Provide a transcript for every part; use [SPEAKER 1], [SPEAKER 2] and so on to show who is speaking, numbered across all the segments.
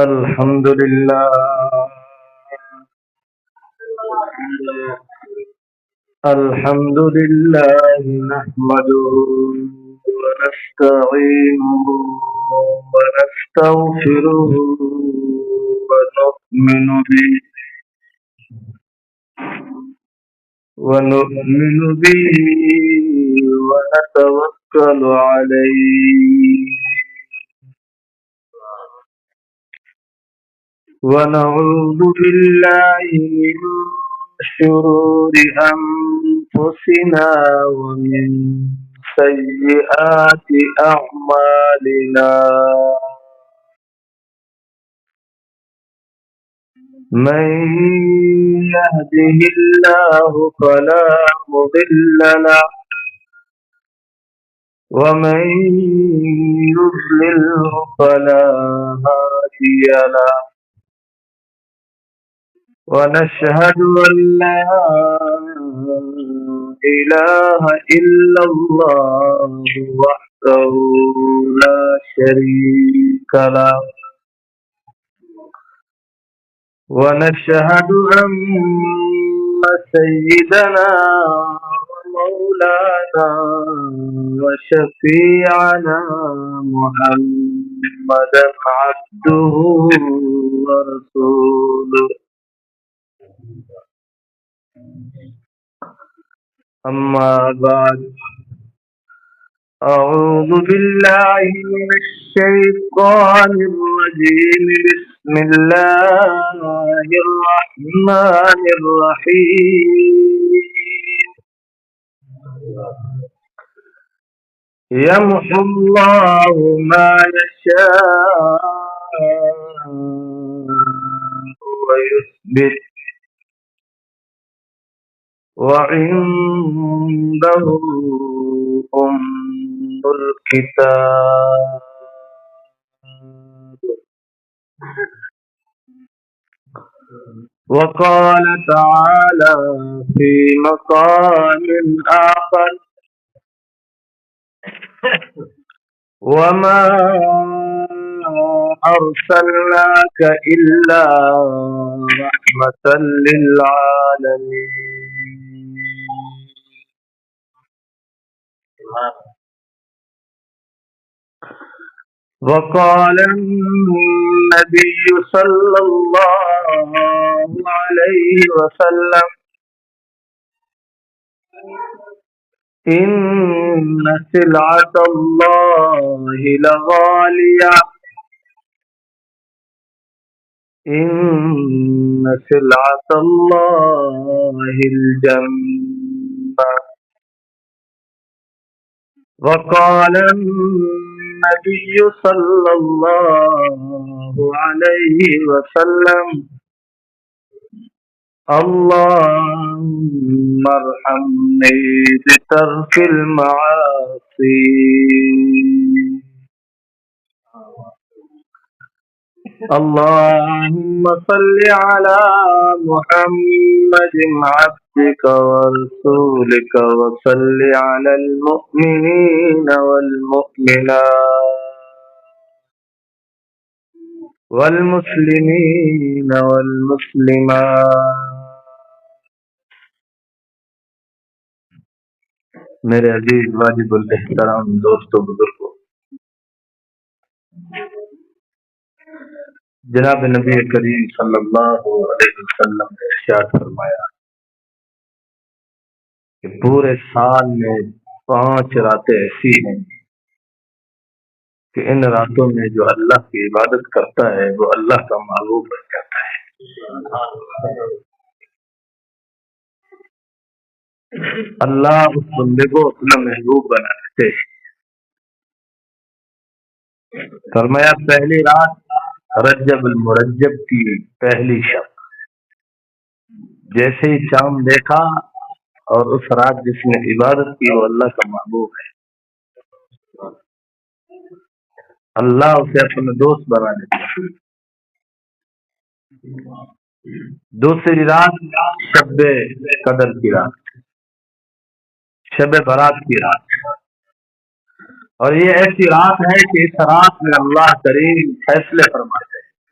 [SPEAKER 1] الحمد لله الحمد لله نحمده ونستعينه ونستغفره ونؤمن به ونؤمن به ونتوكل عليه ونعوذ بالله من شرور أنفسنا ومن سيئات أعمالنا من يهده الله فلا مضل له ومن يضلله فلا هادي له ونشهد أن لا إله إلا الله وحده لا شريك له ونشهد أن سيدنا ومولانا وشفيعنا محمدا عبده ورسوله أما بعد أعوذ بالله من الشيطان الرجيم بسم الله الرحمن الرحيم يمحو الله ما يشاء ويثبت وعنده أم الكتاب وقال تعالى في مقام آخر وما أرسلناك إلا رحمة للعالمين وقال النبي صلى الله عليه وسلم إن سلعة الله لغالية إن سلعة الله الجنة وقال النبي صلى الله عليه وسلم اللهم ارحمني بترك المعاصي اللهم صل على محمد عبدك ورسولك وصل على المؤمنين والمؤمنات والمسلمين والمسلمات میرے عزیز واجب الاحترام دوستو بزرگوں، جناب نبی کریم صلی اللہ علیہ وسلم نے ارشاد فرمایا کہ پورے سال میں 5 راتیں ایسی ہیں کہ ان راتوں میں جو اللہ کی عبادت کرتا ہے وہ اللہ کا محبوب بن جاتا ہے۔ اللہ اس بندے کو اپنا محبوب بنا دیتے ہیں۔ فرمایا پہلی رات رجب المرجب کی پہلی شب، جیسے ہی چاند دیکھا اور اس رات جس نے عبادت کی وہ اللہ کا محبوب ہے، اللہ اسے اپنا دوست بنا دیتا ہے۔ دوسری رات شب قدر کی رات، شب برات کی رات، اور یہ ایسی رات ہے کہ اس رات میں اللہ کریم فیصلے فرماتے ہیں۔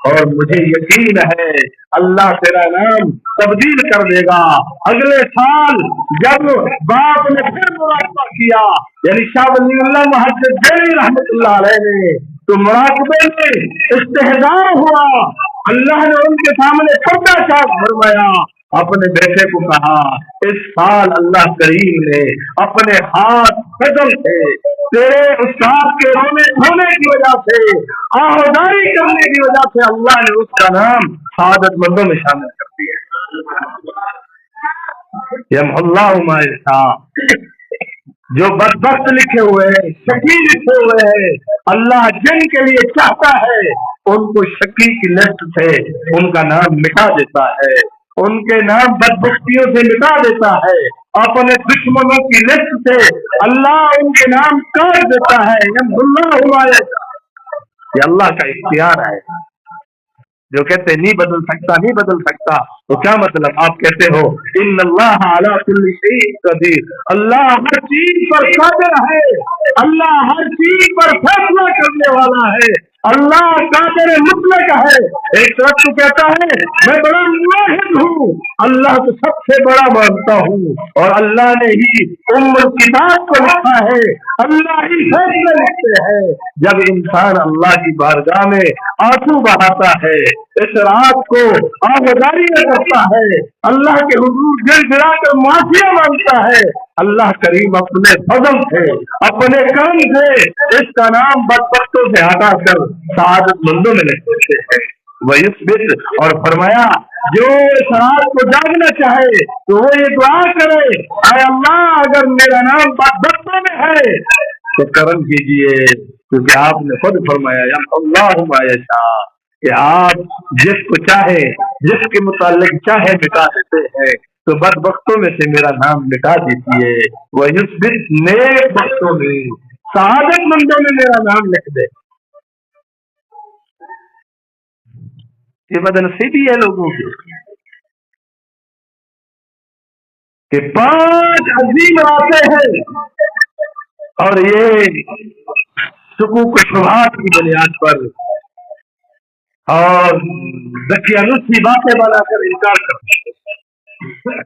[SPEAKER 1] اور مجھے یقین ہے اللہ تیرا نام تبدیل کر دے گا۔ اگلے سال جب باپ نے پھر مراقبہ کیا، یعنی شاہ ولی اللہ محدث دہلوی رحمۃ اللہ علیہ نے، تو مراقبے میں استحضار ہوا، اللہ نے ان کے سامنے پردہ چاک فرمایا، اپنے بیٹے کو کہا اس سال اللہ کریم نے اپنے ہاتھ قدم سے تیرے استاد کے رونے دھونے کی وجہ سے، آہداری کرنے کی وجہ سے اللہ نے اس کا نام سعادت مندوں میں شامل کر دیا۔ یم اللہ ما یشاء، جو بدبخت لکھے ہوئے ہیں، شقی لکھے ہوئے ہیں، اللہ جن کے لیے چاہتا ہے ان کو شقی کی لسٹ سے ان کا نام مٹا دیتا ہے، ان کے نام بدبختیوں سے مٹا دیتا ہے، اپنے دشمنوں کی لسٹ سے اللہ ان کے نام کاٹ دیتا ہے۔ یم اللہ ما یشاء، یہ اللہ کا اختیار ہے۔ جو کہتے نہیں بدل سکتا نہیں بدل سکتا، تو کیا مطلب؟ آپ کہتے ہو ان اللہ علی کل شیء قدیر، اللہ ہر چیز پر قادر ہے، اللہ ہر چیز پر فیصلہ کرنے والا ہے، اللہ قادر مطلق ہے۔ ایک طرف تو کہتا ہے میں بڑا موحد ہوں، اللہ کو سب سے بڑا مانتا ہوں، اور اللہ نے ہی کتاب کو لکھا ہے، اللہ ہی فیصلے لکھتے ہیں۔ جب انسان اللہ کی بارگاہ میں آنسو بہاتا ہے، اس رات کو آہداری کرتا ہے، اللہ کے حضور دل گرا کر معافیا مانگتا ہے، اللہ کریم اپنے فضل سے اپنے کرم سے اس کا نام بدبختوں سے ہٹا کر سعادت مندوں میں لکھ دیتے ہیں۔ وَيُثْبِتْ، اور فرمایا جو اس رات کو جاگنا چاہے تو وہ یہ دعا کرے، اے اللہ اگر میرا نام بدبختوں میں ہے تو کرم کیجیے، کیونکہ آپ نے خود فرمایا یا اللہ ما یشاء کہ آپ جس کو چاہے جس کے متعلق چاہے مٹا دیتے ہیں، تو بدبختوں میں سے میرا نام مٹا دیجیے، وَيُثْبِتْ، نیک بختوں میں سعادت مندوں میں میرا نام لکھ دے۔ یہ بدنصیبی ہے لوگوں کی کہ 5 عظیم راتیں ہیں اور یہ شکوک و شبہات کی بنیاد پر اور دقیانوسی باتیں بنا کر انکار کرتے ہیں۔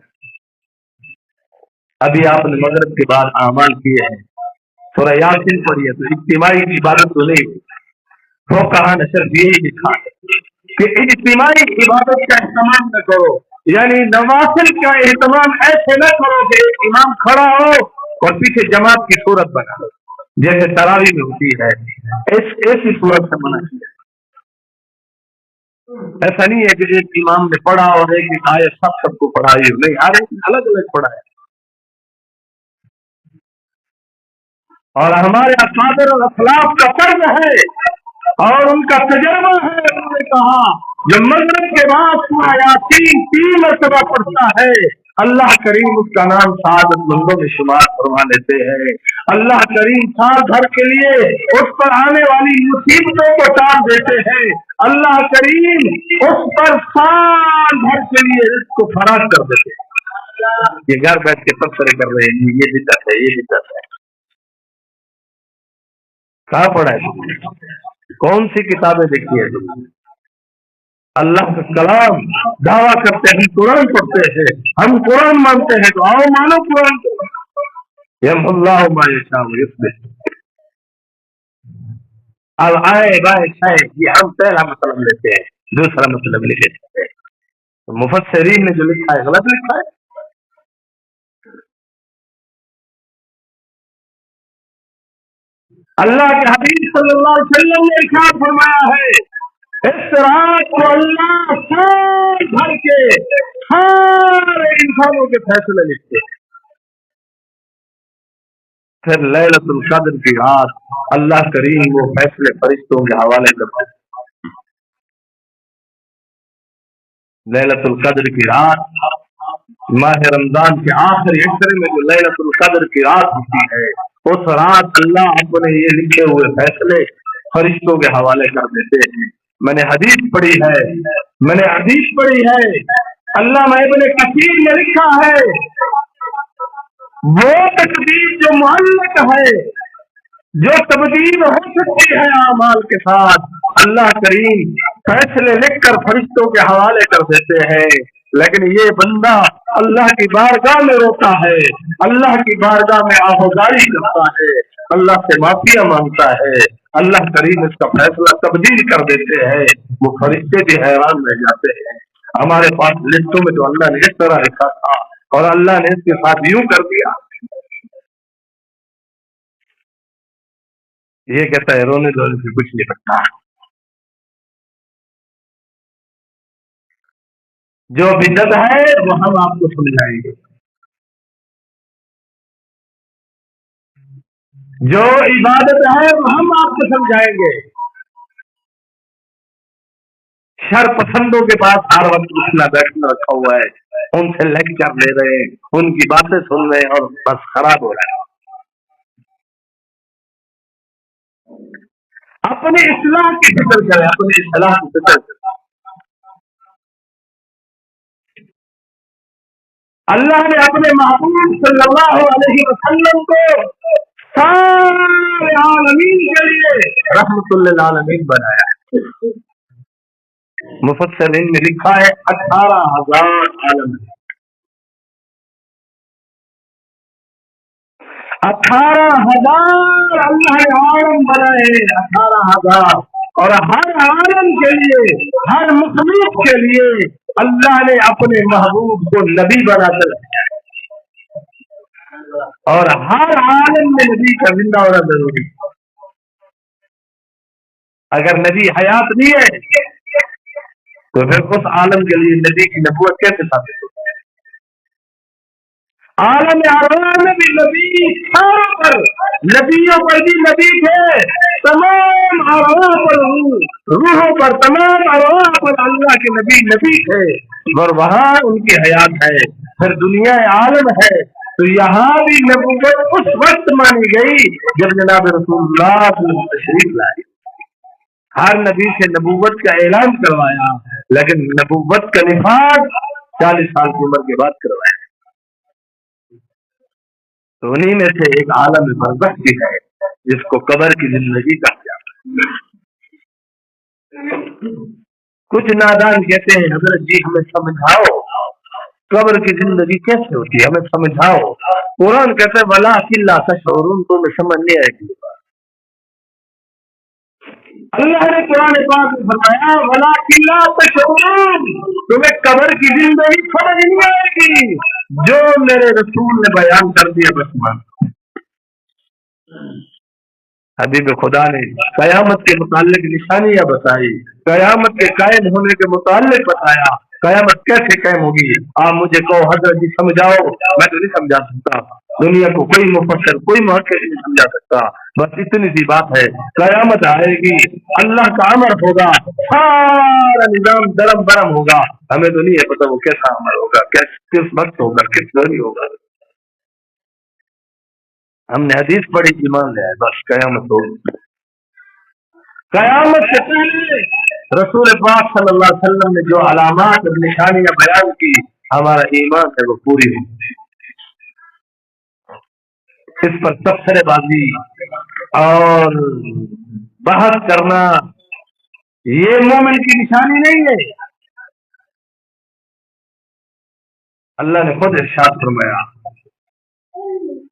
[SPEAKER 1] ابھی آپ نے مغرب کے بعد اعمال کیے ہیں، سورہ یاسین پڑھی ہے، تو اجتماعی عبادت تو نہیں، وہ کہاں نے صرف یہی لکھا ہے کہ اجتماعی عبادت کا اہتمام نہ کرو، یعنی نوافل کا اہتمام ایسے نہ کرو کہ امام کھڑا ہو اور پیچھے جماعت کی صورت بنا جیسے تراویح میں ہوتی ہے، ایسی صورت سے منع کیا۔ ایسا نہیں ہے کہ ایک امام نے پڑھا اور ایک آیت سب کو پڑھائی ہو، نہیں، ہر ایک الگ الگ پڑھا ہے۔ اور ہمارے اکابر اور اسلاف کا فرض ہے اور ان کا تجربہ ہے، انہوں نے کہا جو مغرب کے بعد سورہ یاسین 3 مرتبہ پڑھتا ہے، اللہ کریم اس کا نام سعادت مندوں میں شمار فرما لیتے ہیں۔ اللہ کریم سال بھر کے لیے اس پر آنے والی مصیبتوں کو ٹال دیتے ہیں، اللہ کریم اس پر سال بھر کے لیے اس کو فراغ کر دیتے ہیں۔ یہ گھر بیٹھ کے تبصرے کر رہے ہیں، یہ بدعت ہے، یہ بدعت ہے، کہاں پڑھا ہے؟ کون سی کتابیں دیکھی ہے تم؟ اللہ کا کلام دعویٰ کرتے ہیں، قرآن پڑھتے ہیں، ہم قرآن مانتے ہیں، تو آؤ مانو قرآن کو۔ یم اللہ ما یشاء ویثبت۔ اب آئے بائے شاید یہ ہم پہلا مطلب لیتے ہیں، دوسرا مطلب لکھ لیتے ہیں، مفسرین نے جو لکھا ہے غلط لکھا ہے۔ اللہ کے حبیب صلی اللہ علیہ وسلم نے ارشاد فرمایا ہے اس رات کو اللہ سال بھر کے سارے انسانوں کے فیصلے لکھتے ہیں، پھر لیلۃ القدر کی رات اللہ کریم وہ فیصلے فرشتوں کے حوالے کرتے ہیں۔ لیلۃ القدر کی رات ماہ رمضان کے آخری عشرے میں جو لیلۃ القدر کی رات ہوتی ہے، اس رات اللہ اپنے یہ لکھے ہوئے فیصلے فرشتوں کے حوالے کر دیتے ہیں۔ میں نے حدیث پڑھی ہے، علامہ ابن کثیر نے لکھا ہے وہ تقدیر جو معلق ہے، جو تبدیل ہو سکتی ہے اعمال کے ساتھ، اللہ کریم فیصلے لکھ کر فرشتوں کے حوالے کر دیتے ہیں، لیکن یہ بندہ اللہ کی بارگاہ میں روتا ہے، اللہ کی بارگاہ میں آہوزاری کرتا ہے، اللہ سے معافیاں مانگتا ہے، اللہ کریم اس کا فیصلہ تبدیل کر دیتے ہیں، وہ فرشتے بھی حیران رہ جاتے ہیں۔ ہمارے پاس لسٹوں میں تو اللہ نے اس طرح لکھا تھا اور اللہ نے اس کے ساتھ یوں کر دیا۔ یہ کہتا ہے رونے دھونے سے کچھ نہیں بنتا، جو بدعت ہے وہ ہم آپ کو سمجھائیں گے، جو عبادت ہے وہ ہم آپ کو سمجھائیں گے۔ شر پسندوں کے پاس ہر وقت اٹھنا بیٹھنا رکھا ہوا ہے، ان سے لیکچر لے رہے ہیں، ان کی باتیں سن رہے ہیں اور بس خراب ہو رہا ہے۔ اپنی اصلاح کی فکر کریں، اپنی اصلاح کی فکر کریں۔ اللہ نے اپنے محبوب صلی اللہ علیہ وسلم کو سارے عالمین کے لیے رحمت للعالمین بنایا ہے۔ مفسرین میں لکھا ہے 18,000 عالم، 18,000 اللہ نے عالم بنائے، 18,000، اور ہر عالم کے لیے، ہر مخلوق کے لیے اللہ نے اپنے محبوب کو نبی بنا کر رکھا ہے، اور ہر عالم میں نبی کا زندہ ہونا ضروری ہے۔ اگر نبی حیات نہیں ہے تو پھر اس عالم کے لیے نبی کی نبوت کیسے ثابت ہوتی ہے؟ عالم ارواح میں بھی نبی، ساروں پر نبیوں پر بھی نبی تھے، تمام ارواح پر روحوں پر، تمام ارواح پر اللہ کے نبی نبی تھے، اور وہاں ان کی حیات ہے۔ پھر دنیا عالم ہے تو یہاں بھی نبوت اس وقت مانی گئی جب جناب رسول اللہ صلی اللہ علیہ وسلم تشریف لائے۔ ہر نبی سے نبوت کا اعلان کروایا، لیکن نبوت کا نفاذ 40 سال کی عمر کے بعد کروایا۔ تو انہیں میں سے ایک عالم برزخ بھی ہے جس کو قبر کی زندگی کہا جاتا ہے۔ کچھ نادان کہتے ہیں حضرت جی ہمیں سمجھاؤ قبر کی زندگی کیسے ہوتی ہے، ہمیں سمجھاؤ۔ قرآن کہتے ہیں وَلَٰكِن لَّا تَشْعُرُونَ، تمہیں سمجھ نہیں آئے گی۔ اللہ نے قرآن پاک میں فرمایا وَلَٰكِن لَّا تَشْعُرُونَ، تمہیں قبر کی زندگی سمجھ نہیں آئے گی، جو میرے رسول نے بیان کر دیا بس مان۔ حبیب خدا نے قیامت کے متعلق نشانیاں بتائی، قیامت کے قائم ہونے کے متعلق بتایا، قیامت کیسے قائم ہوگی۔ آپ مجھے کہو حضرت جی سمجھاؤ، میں تو نہیں سمجھا سکتا، دنیا کو کوئی مفسر کوئی محقق نہیں سمجھا سکتا، بس اتنی سی بات ہے، قیامت آئے گی، اللہ کا امر ہوگا، سارا نظام درم برم ہوگا، ہمیں تو نہیں ہے پتا وہ کیسا امر ہوگا، کس وقت ہوگا، کس دور ہوگا۔ ہم نے حدیث پڑھی ایمان لے آئے، بس قیامت ہوگی۔ قیامت سے پہلے رسول پاک صلی اللہ علیہ وسلم نے جو علامات اور نشانیاں بیان کی، ہمارا ایمان ہے وہ پوری ہوگی۔ اس پر تبصرے بازی اور بحث کرنا یہ مومن کی نشانی نہیں ہے۔ اللہ نے خود ارشاد فرمایا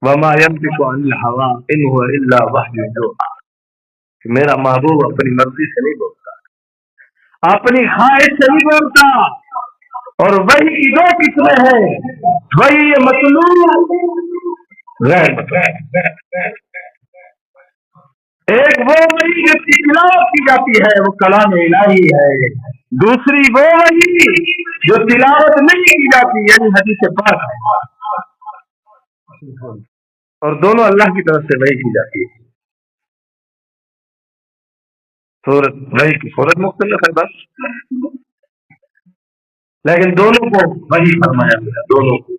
[SPEAKER 1] وَمَا يَنطِقُ عَنِ الْهَوَىٰ إِنْ هُوَ إِلَّا وَحْيٌ يُوحَىٰ، کہ میرا محبوب اپنی مرضی سے نہیں بولتا، اپنی خواہش سے نہیں بولتا، اور وہی کی دو قسمیں ہیں، وہی مطلوب غیر مطلوب۔ ایک وہ وہی جس کی تلاوت کی جاتی ہے وہ کلام الہی ہے، دوسری وہ وہی جو تلاوت نہیں کی جاتی یعنی حدیث پاک ہے، اور دونوں اللہ کی طرف سے وحی کی جاتی ہے۔ سورت وحی کی صورت مختلف ہے بس، لیکن دونوں کو وحی فرمایا گیا، دونوں کو۔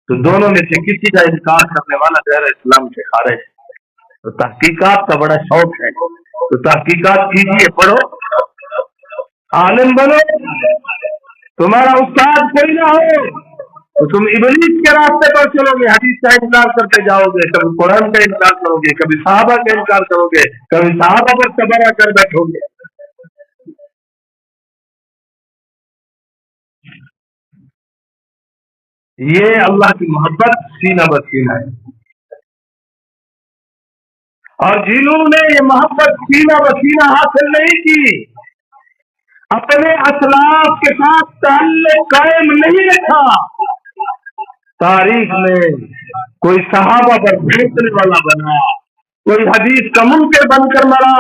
[SPEAKER 1] تو دونوں میں سے کسی کا انکار کرنے والا غیر اسلام سے خارج ہے۔ تو تحقیقات کا بڑا شوق ہے تو تحقیقات کیجیے، پڑھو، عالم بنو، تمہارا استاد کوئی نہ ہو تو تم ابلیس کے راستے پر چلو گے، حدیث کا انکار کرتے جاؤ گے، کبھی قرآن کا انکار کرو گے، کبھی صحابہ کا انکار کرو گے، کبھی صحابہ پر تبرہ کر بیٹھو گے۔ یہ اللہ کی محبت سینہ بسینہ ہے. اور جنہوں نے یہ محبت سینہ بسینہ حاصل نہیں کی، اپنے اسلاف کے ساتھ تعلق قائم نہیں رکھا، تاریخ میں کوئی صحابہ پر بھیجنے والا بنا، کوئی حدیث کا منکر بن کر مرا،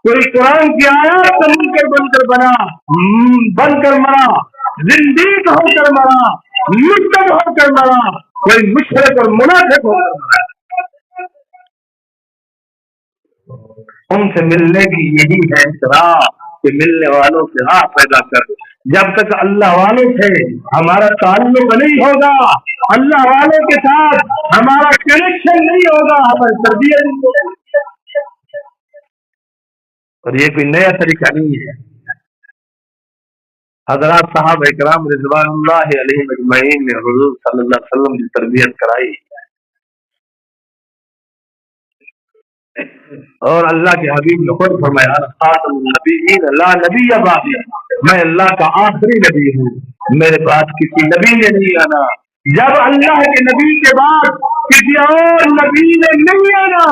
[SPEAKER 1] کوئی قرآن کی آیات کا منکر بن کر مرا، زندیق ہو کر مرا، مرتد ہو کر مرا، کوئی مشرک اور منافق ہو کر مرا. ان سے ملنے کی یہی ہے اعتراف کہ ملنے والوں سے راہ پیدا کر. جب تک اللہ والوں سے ہمارا تعلق نہیں ہوگا، اللہ والوں کے ساتھ ہمارا کنیکشن نہیں ہوگا، ہماری تربیت نہیں ہوگی. اور یہ کوئی نیا طریقہ نہیں ہے. حضرات صحابہ کرام رضوان اللہ علیہم اجمعین نے حضور صلی اللہ علیہ وسلم کی تربیت کرائی، اور اللہ کے حبیب نے خود فرمایا خاتم النبیین لا نبی بعدی، میں اللہ کا آخری نبی ہوں، میرے پاس کسی نبی نے نہیں آنا. جب اللہ کے نبی کے بعد کسی اور نبی نے نہیں آنا،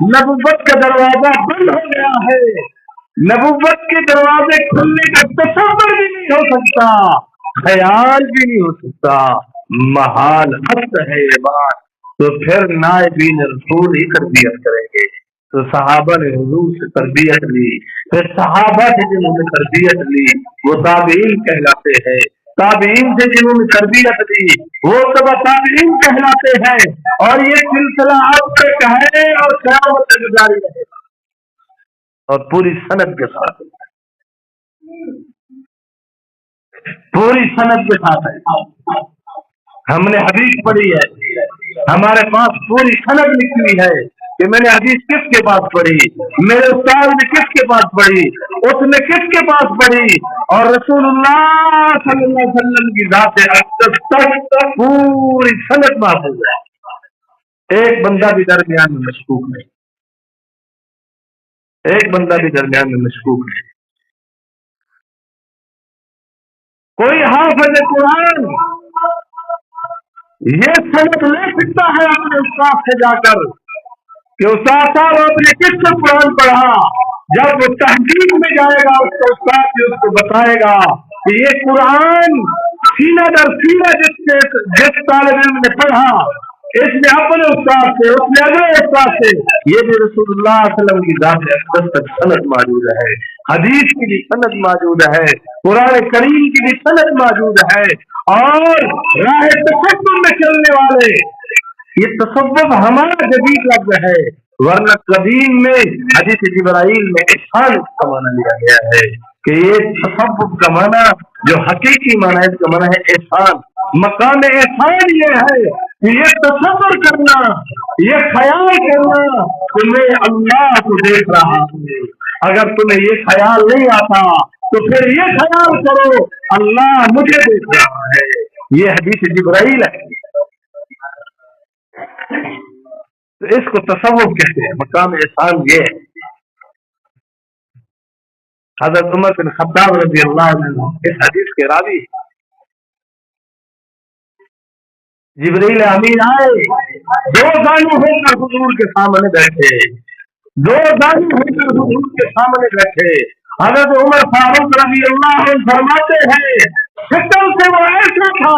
[SPEAKER 1] نبوت کا دروازہ بند ہو گیا ہے. نبوت کے دروازے کھلنے کا تصور بھی نہیں ہو سکتا، خیال بھی نہیں ہو سکتا، محال حد ہے یہ بات. تو پھر نائبین رسول ہی تربیت کریں گے. تو صحابہ نے حضور سے تربیت لی، پھر صحابہ سے جنہوں نے تربیت لی وہ تابعین کہلاتے ہیں، تابعین سے جنہوں نے تربیت لی وہ تبع تابعین کہلاتے ہیں. اور یہ سلسلہ اب تک ہے اور قیامت تک جاری رہے گا، اور پوری سند کے ساتھ، پوری سند کے ساتھ ہے. ہم نے حدیث پڑھی ہے، ہمارے پاس پوری سند لکھی ہے کہ میں نے حدیث کس کے پاس پڑھی، میرے استاد نے کس کے پاس پڑھی، اس نے کس کے پاس پڑھی، اور رسول اللہ صلی اللہ علیہ وسلم کی ذات اقدس تک پوری سند محفوظ ہے. ایک بندہ بھی درمیان میں مشکوک نہیں، ایک بندہ بھی درمیان میں مشکوک نہیں. کوئی حافظ قرآن یہ سند لے سکتا ہے اپنے استاد سے جا کر کہ استاد صاحب آپ نے کس سے قرآن پڑھا. جب وہ تحقیق میں جائے گا اس کا استاد بھی اس کو بتائے گا کہ یہ قرآن سینہ در سینہ جس طالب علم نے پڑھا، اس نے اپنے استاد سے، اس نے اگلے استاد سے، یہ بھی رسول اللہ صلی اللہ علیہ وسلم کی ذات اقدس تک سند موجود ہے. حدیث کی بھی سند موجود ہے، قرآن کریم کی بھی سند موجود ہے. اور راہ تصوف میں چلنے والے، یہ تصوف ہمارا جدید لفظ ہے، ورنہ قدیم میں حدیث جبرائیل میں احسان کا معنی لیا گیا ہے کہ یہ تصوف کا معنی جو حقیقی معنی ہے اس کا معنی ہے احسان. مقام احسان یہ ہے کہ یہ تصور کرنا، یہ خیال کرنا کہ میں اللہ کو دیکھ رہا ہوں. اگر تمہیں یہ خیال نہیں آتا تو پھر یہ خیال کرو اللہ مجھے دیکھ رہا ہے. یہ حدیث جبرائیل ہے، تو اس کو تصوف کہتے ہیں. مقام احسان یہ ہے. حضرت عمر بن خطاب رضی اللہ عنہ اس حدیث کے راوی، جبرائیل امین آئے، دو دانو ہو کر حضور کے سامنے بیٹھے، دو دانو ہو کر حضور کے سامنے بیٹھے. حضرت عمر فاروق رضی اللہ عنہ فرماتے ہیں شکل سے وہ ایسا تھا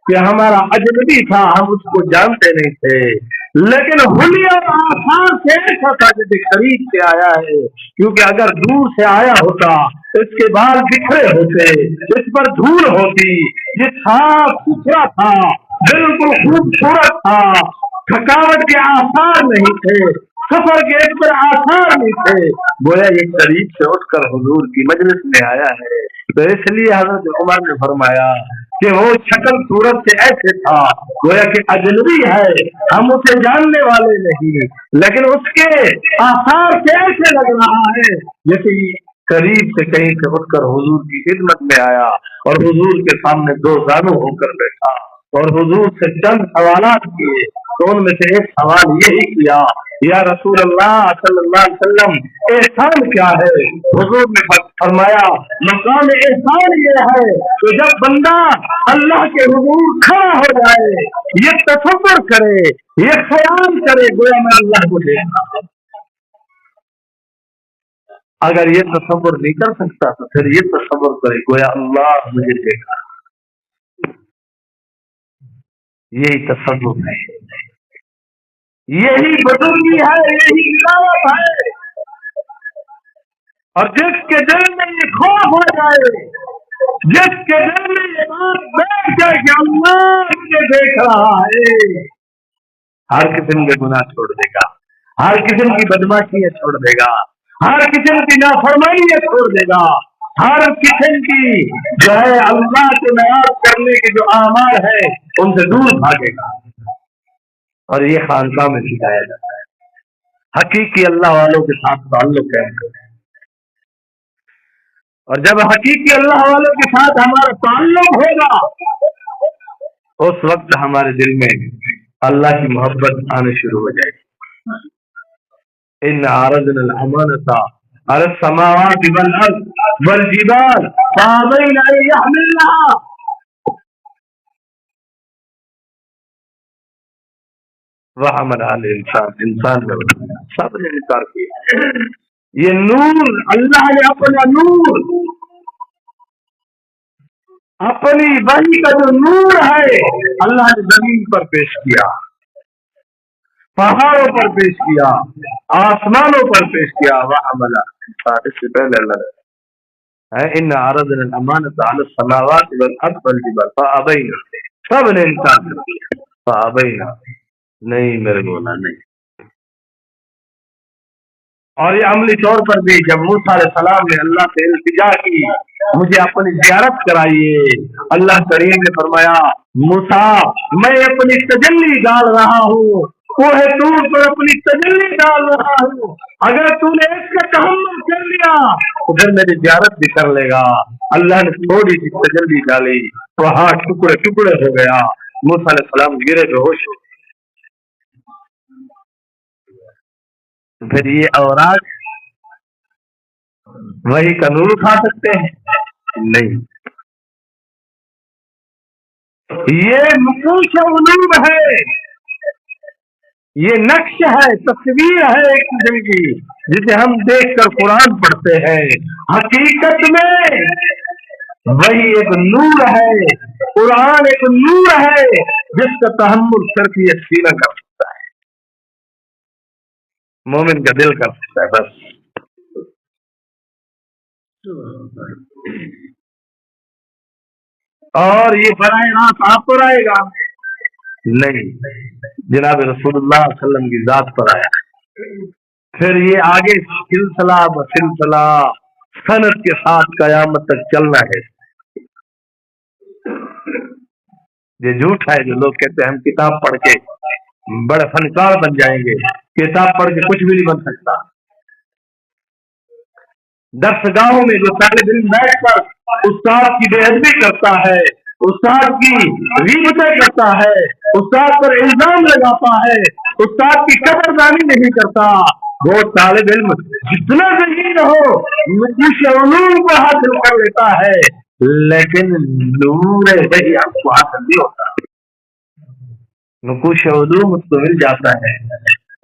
[SPEAKER 1] کہ ہمارا اجنبی تھا، ہم اس کو جانتے نہیں تھے، لیکن حلیہ آسان سے ایسا تھا جیسے قریب سے آیا ہے. کیونکہ اگر دور سے آیا ہوتا اس کے بال بکھرے ہوتے، اس پر دھول ہوتی، یہ صاف ستھرا تھا، بالکل خوبصورت تھا، تھکاوٹ کے آثار نہیں تھے، سفر کے ایک پر آثار نہیں تھے. گویا یہ قریب سے اٹھ کر حضور کی مجلس میں آیا ہے. تو اس لیے حضرت عمر نے فرمایا کہ وہ شکل صورت سے ایسے تھا گویا کہ اجنبی ہے، ہم اسے جاننے والے نہیں، لیکن اس کے آثار سے ایسے لگ رہا ہے جیسے قریب سے کہیں سے اٹھ کر حضور کی خدمت میں آیا اور حضور کے سامنے دو زانو ہو کر بیٹھا اور حضور سے چند سوالات کیے. تو ان میں سے ایک سوال یہی کیا یا رسول اللہ صلی اللہ علیہ وسلم احسان کیا ہے؟ حضور نے فرمایا مقام احسان یہ ہے کہ جب بندہ اللہ کے حضور کھڑا ہو جائے، یہ تصور کرے، یہ خیال کرے گویا میں اللہ کو دیکھتا ہوں۔ اگر یہ تصور نہیں کر سکتا تو پھر یہ تصور کرے گویا اللہ مجھے دیکھا۔ یہی تصور ہے، یہی بزرگی ہے، یہی علاوت ہے۔ اور جس کے دل میں یہ خوف ہو جائے، جس کے دل میں یہ بات بیٹھ جائے کہ اللہ مجھے دیکھ رہا ہے، ہر قسم کے گناہ چھوڑ دے گا، ہر قسم کی بدماشیاں چھوڑ دے گا، ہر قسم کی نافرمانیاں چھوڑ دے گا، ہر قسم کی جو ہے اللہ کو ناراض کرنے کے جو اعمال ہے ان سے دور بھاگے گا۔ اور یہ خانقاہ میں سکھایا جاتا ہے، حقیقی اللہ والوں کے ساتھ تعلق قائم کریں۔ اور جب حقیقی اللہ والوں کے ساتھ ہمارا تعلق ہوگا اس وقت ہمارے دل میں اللہ کی محبت آنے شروع ہو جائے گی۔ ان عرضنا الامانة على السماوات والارض والجبال فابين ان يحملنها، وحملها الانسان، انسان نے سب نے انکار کیا۔ یہ نور اللہ نے اپنا نور، اپنی وحی کا جو نور ہے اللہ نے زمین پر پیش کیا، پہاڑوں پر پیش کیا، آسمانوں پر پیش کیا۔ وحملہ انسان، اس سے پہلے اللہ نے ان عرضنا الامانة على السماوات والارض والجبال فابین، سب نے انکار کر دیا، فابین، نہیں میرے مولا نہیں۔ اور یہ عملی طور پر بھی جب موسیٰ علیہ السلام نے اللہ سے التجا کی مجھے اپنی زیارت کرائیے، اللہ کریم نے فرمایا موسیٰ میں اپنی تجلی ڈال رہا ہوں، کوہ طور پر اپنی تجلی ڈال رہا ہوں، اگر تو نے اس کا تحمل کر لیا تو پھر میری زیارت بھی کر لے گا۔ اللہ نے تھوڑی سی تجلی ڈالی، پہاڑ ٹکڑے ٹکڑے ہو گیا، موسیٰ علیہ السلام گرے بے ہوش ہو۔ پھر یہ اوراق وہی کا نور اٹھا سکتے ہیں؟ نہیں، یہ نقوش علوم ہے، یہ نقش ہے، تصویر ہے ایک قسم کی جسے ہم دیکھ کر قرآن پڑھتے ہیں۔ حقیقت میں وہی ایک نور ہے، قرآن ایک نور ہے جس کا تحمل صرف یہ سینہ کر سکتا ہے، مومن کا دل کر سکتا ہے بس۔ اور یہ براہ راست آپ پر آئے گا نہیں، جناب رسول اللہ صلی اللہ علیہ وسلم کی ذات پر آیا۔ پھر یہ آگے سلسلہ بسلسلہ سند کے ساتھ قیامت تک چلنا ہے۔ یہ جھوٹ ہے جو لوگ کہتے ہیں ہم کتاب پڑھ کے بڑے فنکار بن جائیں گے، کتاب پڑھ کے کچھ بھی نہیں بن سکتا۔ درس گاہوں میں جو طالب علم بیٹھ کر استاد کی بے ادبی کرتا ہے، استاد کی غیبتیں کرتا ہے، استاد پر الزام لگاتا ہے، استاد کی قدردانی نہیں کرتا، وہ طالب علم جتنا ذہین ہو نقوش علوم کو حاصل کر لیتا ہے لیکن نور وحی آپ کو حاصل نہیں ہوتا۔ نقوش علوم اس کو مل جاتا ہے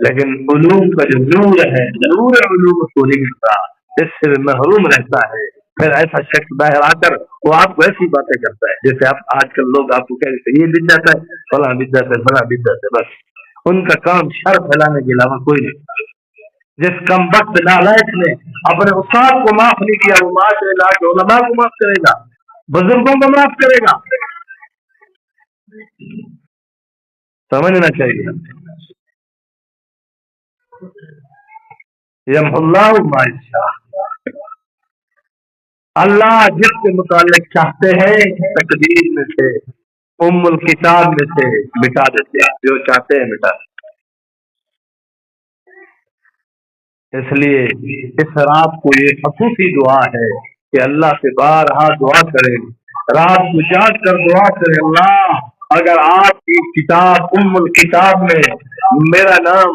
[SPEAKER 1] لیکن علوم کا جو نور ہے، نور علوم اس کو نہیں ملتا، اس سے محروم رہتا ہے۔ پھر ایسا شخص باہر آ کر وہ آپ کو ایسی باتیں کرتا ہے جیسے آپ آج کل لوگ آپ کو کہتے ہیں یہ بدعت ہے، فلاں بدعت ہے، فلاں بدعت ہے، بس ان کا کام شر پھیلانے کے علاوہ کوئی نہیں۔ جس کم وقت نالائق نے اپنے استاد کو معاف نہیں کیا وہ معاشرے لا کے علماء کو معاف کرے گا، بزرگوں کو معاف کرے گا؟ سمجھنا چاہیے۔ یمحو اللہ ما یشاء، اللہ جس کے متعلق چاہتے ہیں تقدیر میں سے، ام الکتاب میں سے مٹا دیتے ہیں، جو چاہتے ہیں مٹا دیتے۔ اس لیے اس رات کو یہ خصوصی دعا ہے کہ اللہ سے بارہا دعا کریں، رات کو جاگ کر دعا کریں، اللہ اگر آپ کی کتاب ام الکتاب میں میرا نام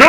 [SPEAKER 1] 2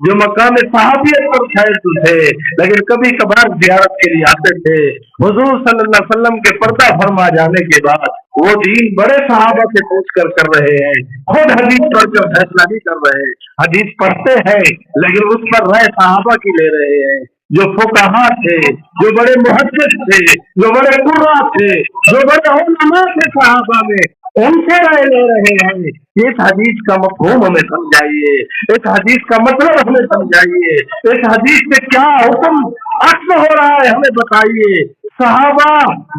[SPEAKER 1] جو مقام صحابیت پر ٹھہرتے تھے لیکن کبھی کبھار زیارت کے لیے آتے تھے۔ حضور صلی اللہ علیہ وسلم کے پردہ فرما جانے کے بعد وہ دین بڑے صحابہ سے پوچھ کر رہے ہیں، خود حدیث پڑھ کر فیصلہ نہیں کر رہے، حدیث پڑھتے ہیں لیکن اس پر رائے صحابہ کی لے رہے ہیں، جو فقہا تھے، جو بڑے محدث تھے، جو بڑے قرا تھے، جو بڑے علماء تھے صحابہ میں، ان سے رائے لے رہے ہیں۔ اس حدیث کا مفہوم ہمیں سمجھائیے، اس حدیث کا مطلب ہمیں سمجھائیے، اس حدیث سے کیا حکم عکس ہو رہا ہے ہمیں بتائیے۔ صحابہ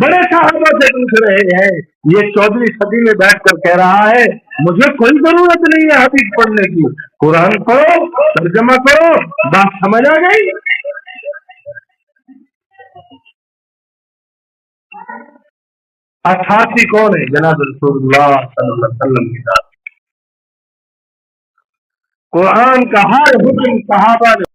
[SPEAKER 1] بڑے صحابہ سے پوچھ رہے ہیں، یہ 14ویں صدی میں بیٹھ کر کہہ رہا ہے مجھے کوئی ضرورت نہیں ہے حدیث پڑھنے کی، قرآن پڑھو، ترجمہ کرو، بات سمجھ آ گئی۔ 88 کون ہے؟ جناب رسول اللہ صلی اللہ علیہ وسلم کی ذات۔ قرآن کا ہر حکم صحابہ نے